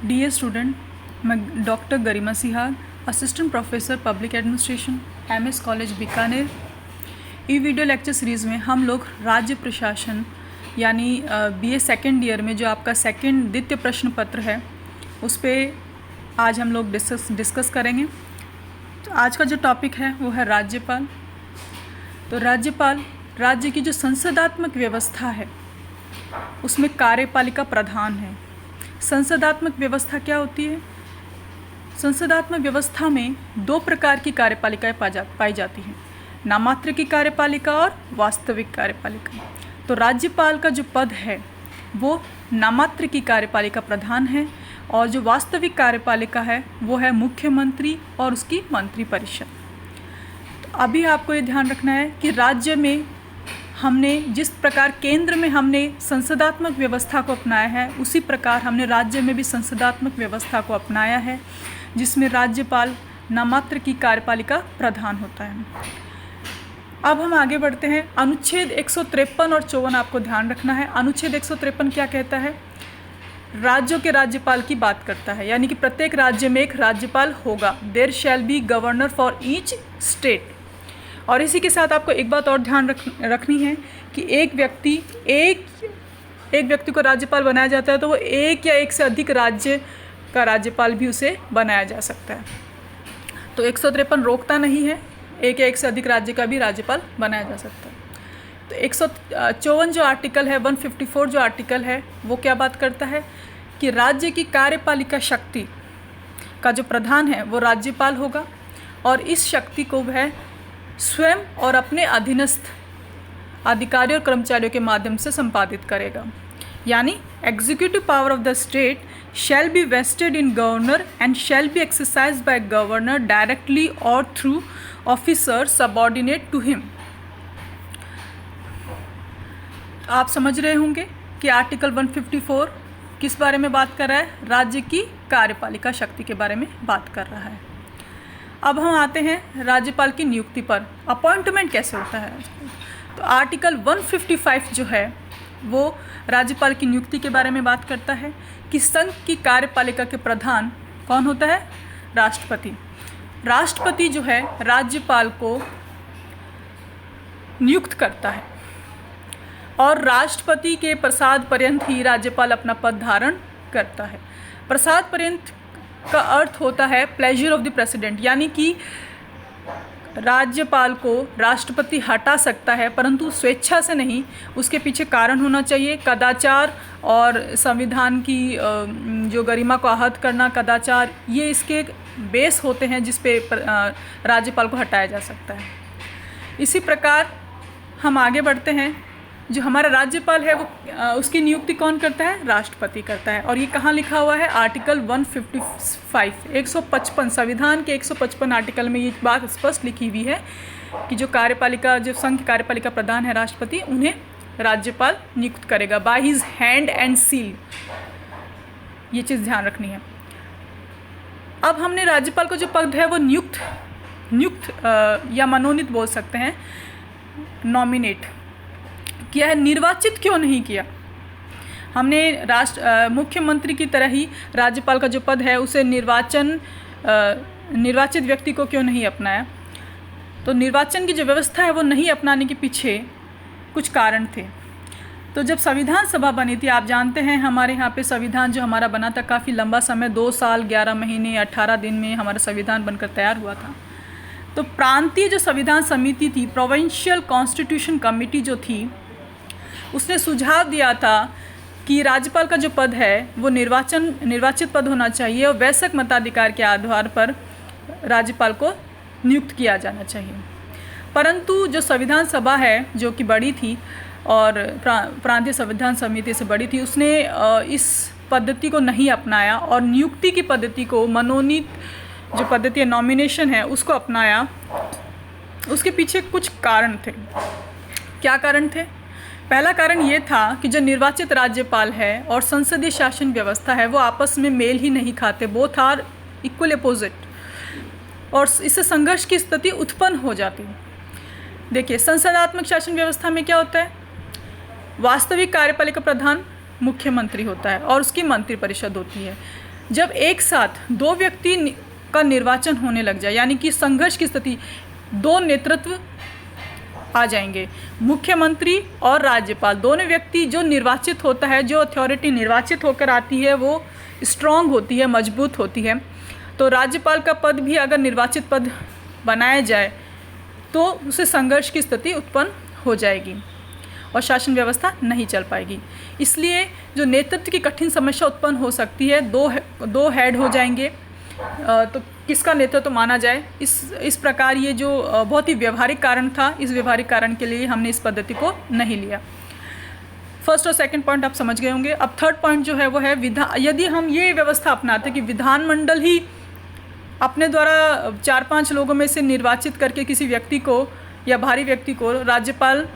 Dear student, मैं doctor Garima Sihag, assistant professor public administration, MS college Bikaner. ई video lecture series में हम लोग राज्य प्रशासन यानी बीए सेकेंड ईयर में जो आपका द्वितीय प्रश्न पत्र है उस पर आज हम लोग डिस्कस करेंगे। तो आज का जो टॉपिक है वो है राज्यपाल। तो राज्यपाल राज्य की जो संसदात्मक व्यवस्था है उसमें कार्यपालिका प्रधान है। संसदात्मक व्यवस्था क्या होती है? संसदात्मक व्यवस्था में दो प्रकार की कार्यपालिकाएं पाई जाती हैं, नामात्र की कार्यपालिका और वास्तविक कार्यपालिका। तो राज्यपाल का जो पद है वो नामात्र की कार्यपालिका प्रधान है और जो वास्तविक कार्यपालिका है वो है मुख्यमंत्री और उसकी मंत्रिपरिषद। तो अभी आपको ये ध्यान रखना है कि राज्य में हमने जिस प्रकार केंद्र में हमने संसदात्मक व्यवस्था को अपनाया है उसी प्रकार हमने राज्य में भी संसदात्मक व्यवस्था को अपनाया है, जिसमें राज्यपाल नामात्र की कार्यपालिका प्रधान होता है। अब हम आगे बढ़ते हैं। अनुच्छेद 153 और 54 आपको ध्यान रखना है। अनुच्छेद 153 क्या कहता है? राज्यों के राज्यपाल की बात करता है, यानी कि प्रत्येक राज्य में एक राज्यपाल होगा। There shall be governor for each state. और इसी के साथ आपको एक बात और ध्यान रखनी है कि एक व्यक्ति को राज्यपाल बनाया जाता है तो वो एक या एक से अधिक राज्य का राज्यपाल भी उसे बनाया जा सकता है। तो 153 रोकता नहीं है, एक या एक से अधिक राज्य का भी राज्यपाल बनाया जा सकता है। तो 154 जो आर्टिकल है, 154 जो आर्टिकल है वो क्या बात करता है कि राज्य की कार्यपालिका शक्ति का जो प्रधान है वो राज्यपाल होगा और इस शक्ति को वह स्वयं और अपने अधीनस्थ अधिकारियों और कर्मचारियों के माध्यम से संपादित करेगा। यानी executive power of the state shall be vested in governor and shall be exercised by governor directly और through officer subordinate to him. आप समझ रहे होंगे कि आर्टिकल 154 किस बारे में बात कर रहा है? राज्य की कार्यपालिका शक्ति के बारे में बात कर रहा है। अब हम आते हैं राज्यपाल की नियुक्ति पर। अपॉइंटमेंट कैसे होता है? तो आर्टिकल 155 जो है वो राज्यपाल की नियुक्ति के बारे में बात करता है कि संघ की कार्यपालिका के प्रधान कौन होता है? राष्ट्रपति। राष्ट्रपति जो है राज्यपाल को नियुक्त करता है और राष्ट्रपति के प्रसाद पर्यंत ही राज्यपाल अपना पद धारण करता है। प्रसाद पर्यंत का अर्थ होता है प्लेजर ऑफ द प्रेसिडेंट, यानी कि राज्यपाल को राष्ट्रपति हटा सकता है परंतु स्वेच्छा से नहीं, उसके पीछे कारण होना चाहिए। कदाचार और संविधान की जो गरिमा को आहत करना, कदाचार, ये इसके बेस होते हैं जिस पे राज्यपाल को हटाया जा सकता है। इसी प्रकार हम आगे बढ़ते हैं। जो हमारा राज्यपाल है वो उसकी नियुक्ति कौन करता है? राष्ट्रपति करता है। और ये कहाँ लिखा हुआ है? आर्टिकल 155 155 संविधान के 155 आर्टिकल में ये बात स्पष्ट लिखी हुई है कि जो कार्यपालिका, जो संघ कार्यपालिका प्रधान है राष्ट्रपति, उन्हें राज्यपाल नियुक्त करेगा by his hand and seal. ये चीज़ ध्यान रखनी है। अब हमने राज्यपाल को जो पद है वो नियुक्त या मनोनीत बोल सकते हैं, नॉमिनेट किया है। निर्वाचित क्यों नहीं किया? हमने मुख्यमंत्री की तरह ही राज्यपाल का जो पद है उसे निर्वाचित व्यक्ति को क्यों नहीं अपनाया? तो निर्वाचन की जो व्यवस्था है वो नहीं अपनाने के पीछे कुछ कारण थे। तो जब संविधान सभा बनी थी, आप जानते हैं हमारे यहाँ पे संविधान जो हमारा बना था काफ़ी लंबा समय, 2 साल 11 महीने 18 दिन में हमारा संविधान बनकर तैयार हुआ था। तो प्रांतीय जो संविधान समिति थी, प्रोविंशियल कॉन्स्टिट्यूशन कमेटी जो थी, उसने सुझाव दिया था कि राज्यपाल का जो पद है वो निर्वाचित पद होना चाहिए और वयस्क मताधिकार के आधार पर राज्यपाल को नियुक्त किया जाना चाहिए। परंतु जो संविधान सभा है जो कि बड़ी थी और प्रांतीय संविधान समिति से बड़ी थी, उसने इस पद्धति को नहीं अपनाया और नियुक्ति की पद्धति को, मनोनीत जो पद्धति है, नॉमिनेशन है, उसको अपनाया। उसके पीछे कुछ कारण थे। क्या कारण थे? पहला कारण ये था कि जो निर्वाचित राज्यपाल है और संसदीय शासन व्यवस्था है वो आपस में मेल ही नहीं खाते, बोथ आर इक्वल अपोजिट, और इससे संघर्ष की स्थिति उत्पन्न हो जाती। देखिए, संसदात्मक शासन व्यवस्था में क्या होता है? वास्तविक कार्यपालिका प्रधान मुख्यमंत्री होता है और उसकी मंत्रिपरिषद होती है। जब एक साथ दो व्यक्ति का निर्वाचन होने लग जाए, यानी कि संघर्ष की स्थिति, दो नेतृत्व आ जाएंगे, मुख्यमंत्री और राज्यपाल, दोनों व्यक्ति जो निर्वाचित होता है, जो अथॉरिटी निर्वाचित होकर आती है वो स्ट्रांग होती है, मजबूत होती है। तो राज्यपाल का पद भी अगर निर्वाचित पद बनाया जाए तो उसे संघर्ष की स्थिति उत्पन्न हो जाएगी और शासन व्यवस्था नहीं चल पाएगी। इसलिए जो नेतृत्व की कठिन समस्या उत्पन्न हो सकती है, दो हेड हो जाएंगे, तो किसका नेतृत्व माना जाए, इस प्रकार ये जो बहुत ही व्यवहारिक कारण था, इस व्यवहारिक कारण के लिए हमने इस पद्धति को नहीं लिया। फर्स्ट और सेकंड पॉइंट आप समझ गए होंगे। अब थर्ड पॉइंट जो है वो है यदि हम ये व्यवस्था अपनाते कि विधानमंडल ही अपने द्वारा 4-5 लोगों में से निर्वाचित करके किसी व्यक्ति को या भारी व्यक्ति को राज्यपाल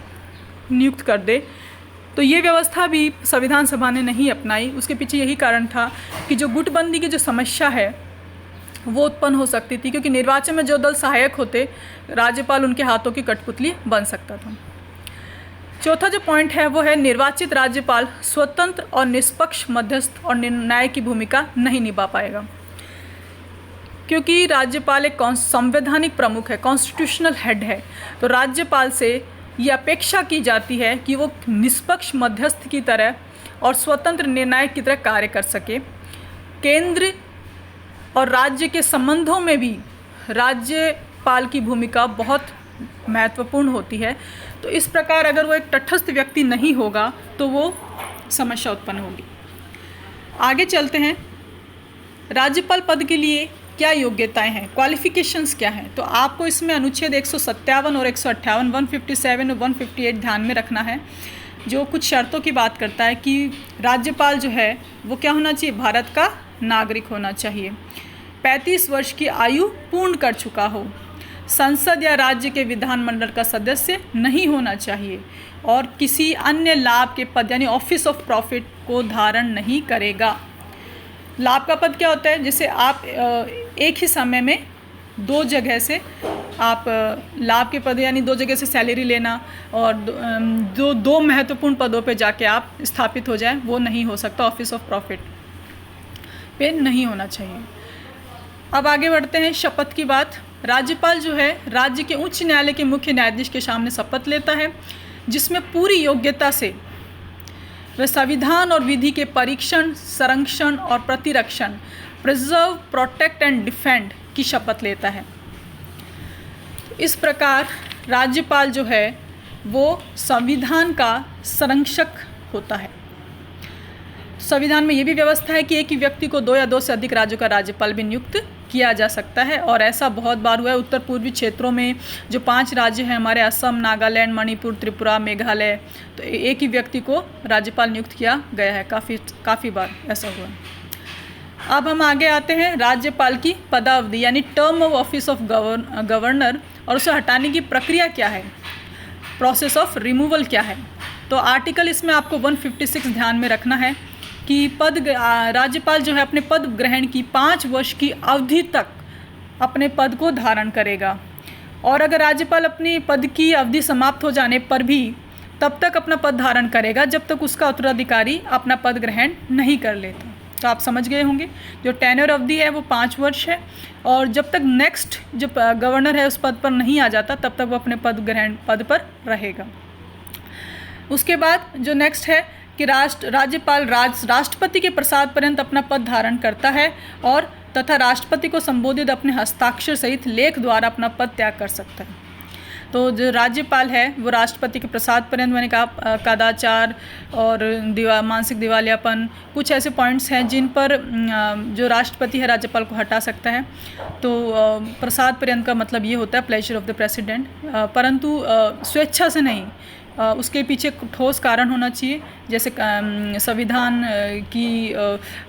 नियुक्त कर दे, तो ये व्यवस्था भी संविधान सभा ने नहीं अपनाई। उसके पीछे यही कारण था कि जो गुटबंदी की जो समस्या है वो उत्पन्न हो सकती थी, क्योंकि निर्वाचन में जो दल सहायक होते, राज्यपाल उनके हाथों की कठपुतली बन सकता था। चौथा जो पॉइंट है वो है निर्वाचित राज्यपाल स्वतंत्र और निष्पक्ष मध्यस्थ और निर्णायक की भूमिका नहीं निभा पाएगा, क्योंकि राज्यपाल एक संवैधानिक प्रमुख है, कॉन्स्टिट्यूशनल हेड है। तो राज्यपाल से ये अपेक्षा की जाती है कि वो निष्पक्ष मध्यस्थ की तरह और स्वतंत्र निर्णायक की तरह कार्य कर सके। केंद्र और राज्य के संबंधों में भी राज्यपाल की भूमिका बहुत महत्वपूर्ण होती है। तो इस प्रकार अगर वो एक तटस्थ व्यक्ति नहीं होगा तो वो समस्या उत्पन्न होगी। आगे चलते हैं, राज्यपाल पद के लिए क्या योग्यताएं हैं, क्वालिफिकेशंस क्या हैं। तो आपको इसमें अनुच्छेद 157 और 158, 157 और 158 ध्यान में रखना है, जो कुछ शर्तों की बात करता है कि राज्यपाल जो है वो क्या होना चाहिए, भारत का नागरिक होना चाहिए, 35 वर्ष की आयु पूर्ण कर चुका हो, संसद या राज्य के विधानमंडल का सदस्य नहीं होना चाहिए और किसी अन्य लाभ के पद यानी ऑफिस ऑफ प्रॉफिट को धारण नहीं करेगा। लाभ का पद क्या होता है, जैसे आप एक ही समय में दो जगह से आप लाभ के पद यानी दो जगह से सैलरी लेना और दो महत्वपूर्ण पदों पे जाके आप स्थापित हो जाएं, वो नहीं हो सकता, ऑफिस ऑफ प्रॉफिट पे नहीं होना चाहिए। अब आगे बढ़ते हैं शपथ की बात। राज्यपाल जो है राज्य के उच्च न्यायालय के मुख्य न्यायाधीश के सामने शपथ लेता है, जिसमें पूरी योग्यता से वह संविधान और विधि के परीक्षण, संरक्षण और प्रतिरक्षण, प्रिजर्व, प्रोटेक्ट एंड डिफेंड की शपथ लेता है। इस प्रकार राज्यपाल जो है वो संविधान का संरक्षक होता है। संविधान में ये भी व्यवस्था है कि एक ही व्यक्ति को 2 या 2 से अधिक राज्यों का राज्यपाल भी नियुक्त किया जा सकता है, और ऐसा बहुत बार हुआ है। उत्तर पूर्वी क्षेत्रों में जो 5 राज्य हैं हमारे, असम, नागालैंड, मणिपुर, त्रिपुरा, मेघालय, तो एक ही व्यक्ति को राज्यपाल नियुक्त किया गया है, काफ़ी बार ऐसा हुआ। अब हम आगे आते हैं राज्यपाल की पदावधि यानी term of office of governor, और उसे हटाने की प्रक्रिया क्या है, प्रोसेस ऑफ रिमूवल क्या है। तो आर्टिकल इसमें आपको 156 ध्यान में रखना है कि राज्यपाल जो है अपने पद ग्रहण की 5 वर्ष की अवधि तक अपने पद को धारण करेगा, और अगर राज्यपाल अपनी पद की अवधि समाप्त हो जाने पर भी तब तक अपना पद धारण करेगा जब तक उसका उत्तराधिकारी अपना पद ग्रहण नहीं कर लेता। तो आप समझ गए होंगे जो टेन्योर अवधि है वो 5 वर्ष है, और जब तक नेक्स्ट जो गवर्नर है उस पद पर नहीं आ जाता तब तक वो अपने पद पर रहेगा। उसके बाद जो नेक्स्ट है कि राज्यपाल राष्ट्रपति के प्रसाद पर्यंत अपना पद धारण करता है और तथा राष्ट्रपति को संबोधित अपने हस्ताक्षर सहित लेख द्वारा अपना पद त्याग कर सकता है। तो जो राज्यपाल है वो राष्ट्रपति के प्रसाद पर्यंत, मैंने कहा कदाचार और मानसिक दिवालियापन, कुछ ऐसे पॉइंट्स हैं जिन पर जो राष्ट्रपति है राज्यपाल को हटा सकता है। तो प्रसाद पर्यंत का मतलब ये होता है प्लेजर ऑफ द प्रेसिडेंट, परंतु स्वेच्छा से नहीं, उसके पीछे ठोस कारण होना चाहिए, जैसे संविधान की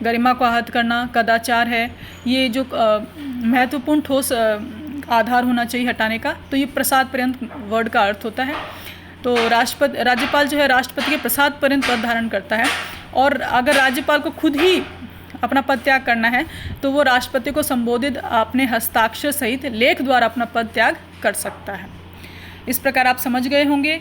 गरिमा को आहत करना, कदाचार है, ये जो महत्वपूर्ण ठोस आधार होना चाहिए हटाने का। तो ये प्रसाद पर्यंत वर्ड का अर्थ होता है। तो राज्यपाल जो है राष्ट्रपति के प्रसाद पर्यंत पद धारण करता है, और अगर राज्यपाल को खुद ही अपना पद त्याग करना है तो वो राष्ट्रपति को संबोधित अपने हस्ताक्षर सहित लेख द्वारा अपना पद त्याग कर सकता है। इस प्रकार आप समझ गए होंगे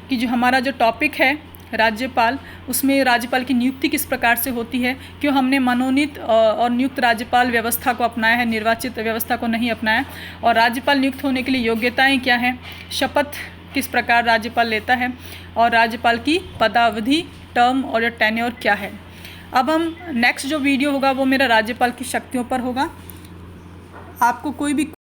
कि जो हमारा जो टॉपिक है राज्यपाल, उसमें राज्यपाल की नियुक्ति किस प्रकार से होती है, क्यों हमने मनोनीत और नियुक्त राज्यपाल व्यवस्था को अपनाया है, निर्वाचित व्यवस्था को नहीं अपनाया, और राज्यपाल नियुक्त होने के लिए योग्यताएं क्या हैं, शपथ किस प्रकार राज्यपाल लेता है, और राज्यपाल की पदावधि, टर्म और टेन्योर क्या है। अब हम नेक्स्ट जो वीडियो होगा वो मेरा राज्यपाल की शक्तियों पर होगा। आपको कोई भी